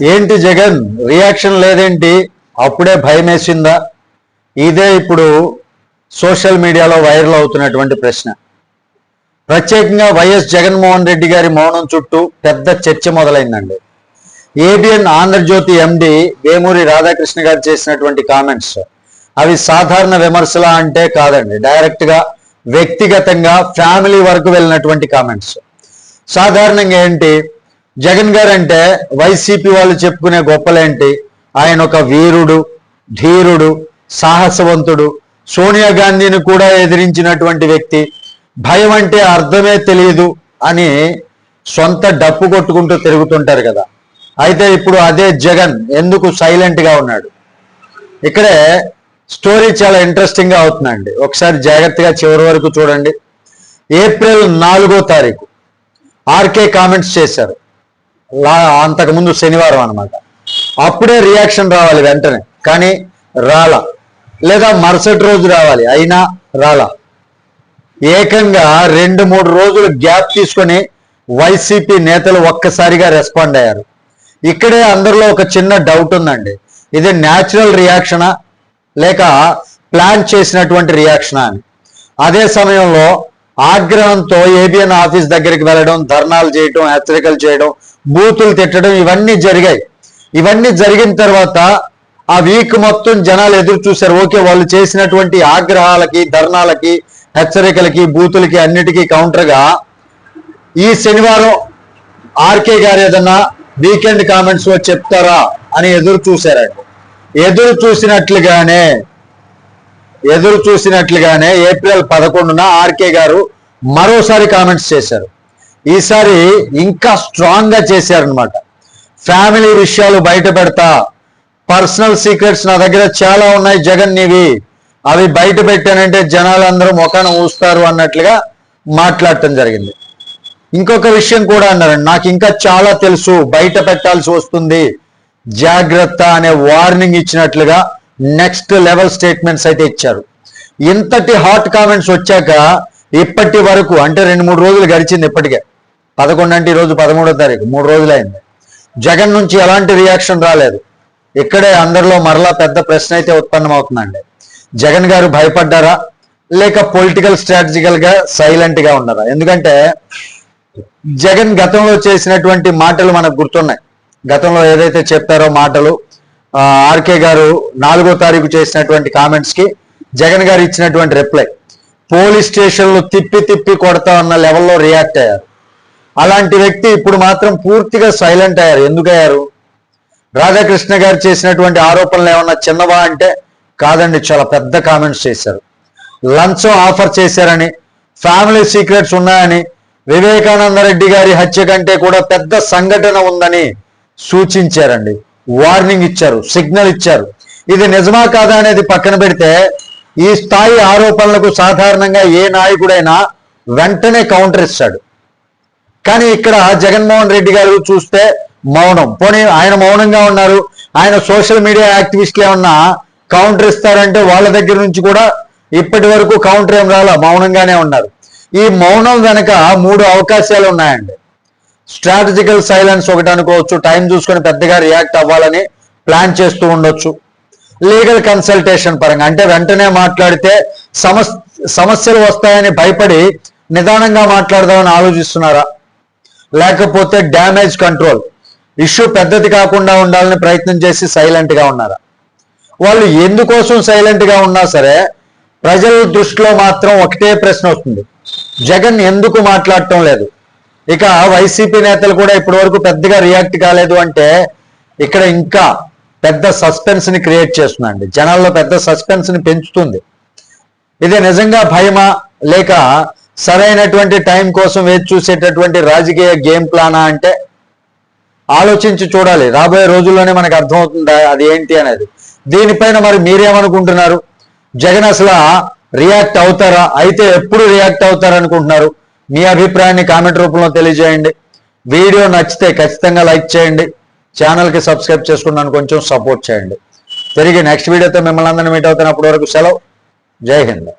ఏంటి జగన్ రియాక్షన్ లేదేంటి? అప్పుడే భయం వేసిందా? ఇదే ఇప్పుడు సోషల్ మీడియాలో వైరల్ అవుతున్నటువంటి ప్రశ్న. ప్రత్యేకంగా వైఎస్ జగన్మోహన్ రెడ్డి గారి మౌనం చుట్టూ పెద్ద చర్చ మొదలైందండి. ఏబిఎన్ ఆంధ్రజ్యోతి ఎండి వేమూరి రాధాకృష్ణ గారు చేసినటువంటి కామెంట్స్ అవి సాధారణ విమర్శలా అంటే కాదండి, డైరెక్ట్గా వ్యక్తిగతంగా ఫ్యామిలీ వరకు వెళ్ళినటువంటి కామెంట్స్. సాధారణంగా ఏంటి, జగన్ గారు అంటే వైసీపీ వాళ్ళు చెప్పుకునే గొప్పలేంటి, ఆయన ఒక వీరుడు, ధీరుడు, సాహసవంతుడు, సోనియా గాంధీని కూడా ఎదిరించినటువంటి వ్యక్తి, భయం అంటే అర్థమే తెలియదు అని సొంత డప్పు కొట్టుకుంటూ తిరుగుతుంటారు కదా. అయితే ఇప్పుడు అదే జగన్ ఎందుకు సైలెంట్గా ఉన్నాడు? ఇక్కడే స్టోరీ చాలా ఇంట్రెస్టింగ్గా అవుతుందండి. ఒకసారి జాగ్రత్తగా చివరి వరకు చూడండి. ఏప్రిల్ 4వ తారీఖు ఆర్కే కామెంట్స్ చేశారు, అంతకుముందు శనివారం అనమాట. అప్పుడే రియాక్షన్ రావాలి వెంటనే, కానీ రాలా. లేదా మరుసటి రోజు రావాలి, అయినా రాలా. ఏకంగా 2-3 రోజులు గ్యాప్ తీసుకొని వైసీపీ నేతలు ఒక్కసారిగా రెస్పాండ్ అయ్యారు. ఇక్కడే అందరిలో ఒక చిన్న డౌట్ ఉందండి, ఇది న్యాచురల్ రియాక్షనా లేక ప్లాన్ చేసినటువంటి రియాక్షనా అని. అదే సమయంలో ఆగ్రహంతో ఏబిఎన్ ఆఫీస్ దగ్గరికి వెళ్ళడం, ధర్నాలు చేయడం, హెచ్చరికలు చేయడం, బూతులు తిట్టడం ఇవన్నీ జరిగాయి. ఇవన్నీ జరిగిన తర్వాత ఆ వీక్ మొత్తం జనాలు ఎదురు చూశారు. ఓకే, వాళ్ళు చేసినటువంటి ఆగ్రహాలకి, ధర్నాలకి, హెచ్చరికలకి, బూతులకి అన్నిటికీ కౌంటర్గా ఈ శనివారం ఆర్కే గారు ఏదన్నా వీకెండ్ కామెంట్స్ లో చెప్తారా అని ఎదురు చూశారండి. ఎదురు చూసినట్లుగానే ఏప్రిల్ 11న ఆర్కే గారు మరోసారి కామెంట్స్ చేశారు. ఈసారి ఇంకా స్ట్రాంగ్ గా చేశారనమాట. ఫ్యామిలీ విషయాలు బయట పెడతా, పర్సనల్ సీక్రెట్స్ నా దగ్గర చాలా ఉన్నాయి జగన్ నీవి, అవి బయట పెట్టానంటే జనాలందరూ ముఖాన ఊస్తారు అన్నట్లుగా మాట్లాడటం జరిగింది. ఇంకొక విషయం కూడా అన్నారండి, నాకు ఇంకా చాలా తెలుసు, బయట పెట్టాల్సి వస్తుంది, జాగ్రత్త అనే వార్నింగ్ ఇచ్చినట్లుగా నెక్స్ట్ లెవెల్ స్టేట్మెంట్స్ అయితే ఇచ్చారు. ఇంతటి హాట్ కామెంట్స్ వచ్చాక ఇప్పటి వరకు అంటే 2-3 రోజులు గడిచింది. ఇప్పటికే 11 అంటే ఈరోజు 13వ తారీఖు, 3 రోజులైంది. జగన్ నుంచి ఎలాంటి రియాక్షన్ రాలేదు. ఇక్కడే అందరిలో మరలా పెద్ద ప్రశ్న అయితే ఉత్పన్నమవుతుందండి. జగన్ గారు భయపడ్డారా లేక పొలిటికల్ స్ట్రాటజికల్ గా సైలెంట్ గా ఉన్నారా? ఎందుకంటే జగన్ గతంలో చేసినటువంటి మాటలు మనకు గుర్తున్నాయి. గతంలో ఏదైతే చెప్పారో మాటలు, ఆర్కే గారు 4వ తారీఖు చేసినటువంటి కామెంట్స్ కి జగన్ గారు ఇచ్చినటువంటి రిప్లై, పోలీస్ స్టేషన్లు తిప్పి కొడతా ఉన్న లెవెల్లో రియాక్ట్ అయ్యారు. అలాంటి వ్యక్తి ఇప్పుడు మాత్రం పూర్తిగా సైలెంట్ అయ్యారు. ఎందుకయ్యారు? రాధాకృష్ణ గారు చేసినటువంటి ఆరోపణలు ఏమన్నా చిన్నవా అంటే కాదండి, చాలా పెద్ద కామెంట్స్ చేశారు. లంచం ఆఫర్ చేశారని, ఫ్యామిలీ సీక్రెట్స్ ఉన్నాయని, వివేకానంద రెడ్డి గారి హత్య కంటే కూడా పెద్ద సంఘటన ఉందని సూచించారండి. వార్నింగ్ ఇచ్చారు, సిగ్నల్ ఇచ్చారు. ఇది నిజమా కాదా అనేది పక్కన పెడితే ఈ స్థాయి ఆరోపణలకు సాధారణంగా ఏ నాయకుడైనా వెంటనే కౌంటర్ ఇస్తాడు. కానీ ఇక్కడ జగన్మోహన్ రెడ్డి గారు చూస్తే మౌనం. పోనీ ఆయన మౌనంగా ఉన్నారు, ఆయన సోషల్ మీడియా యాక్టివిస్టులు ఏమన్నా కౌంటర్ ఇస్తారంటే వాళ్ళ దగ్గర నుంచి కూడా ఇప్పటి వరకు కౌంటర్ ఏం రాలా, మౌనంగానే ఉన్నారు. ఈ మౌనం వెనక 3 అవకాశాలు ఉన్నాయండి. స్ట్రాటజికల్ సైలెన్స్ ఒకటి అనుకోవచ్చు, టైం చూసుకొని పెద్దగా రియాక్ట్ అవ్వాలని ప్లాన్ చేస్తూ ఉండొచ్చు. లీగల్ కన్సల్టేషన్ పరంగా అంటే వెంటనే మాట్లాడితే సమస్యలు వస్తాయని భయపడి నిదానంగా మాట్లాడదామని ఆలోచిస్తున్నారా? లేకపోతే డ్యామేజ్ కంట్రోల్, ఇష్యూ పెద్దది కాకుండా ఉండాలని ప్రయత్నం చేసి సైలెంట్ గా ఉన్నారా? వాళ్ళు ఎందుకోసం సైలెంట్ గా ఉన్నా సరే ప్రజల దృష్టిలో మాత్రం ఒకటే ప్రశ్న వస్తుంది, జగన్ ఎందుకు మాట్లాడటం లేదు? ఇక వైసీపీ నేతలు కూడా ఇప్పటి వరకు పెద్దగా రియాక్ట్ కాలేదు అంటే ఇక్కడ ఇంకా పెద్ద సస్పెన్స్ ని క్రియేట్ చేస్తుందండి, జనాల్లో పెద్ద సస్పెన్స్ ని పెంచుతుంది. ఇది నిజంగా భయమా లేక సరైనటువంటి టైం కోసం వేచి చూసేటటువంటి రాజకీయ గేమ్ ప్లానా అంటే ఆలోచించి చూడాలి. రాబోయే రోజుల్లోనే మనకు అర్థమవుతుందా అది ఏంటి అనేది. దీనిపైన మరి మీరేమనుకుంటున్నారు? జగన్ అసలు రియాక్ట్ అవుతారా? అయితే ఎప్పుడు రియాక్ట్ అవుతారు అనుకుంటున్నారు? మీ అభిప్రాయాన్ని కామెంట్ రూపంలో తెలియజేయండి. వీడియో నచ్చితే ఖచ్చితంగా లైక్ చేయండి, ఛానల్కి సబ్స్క్రైబ్ చేసుకున్నాను కొంచెం సపోర్ట్ చేయండి. తిరిగి నెక్స్ట్ వీడియోతో మిమ్మల్ని అందరినీ మీట్ అవుతున్నప్పటి వరకు సెలవు. జై హింద్.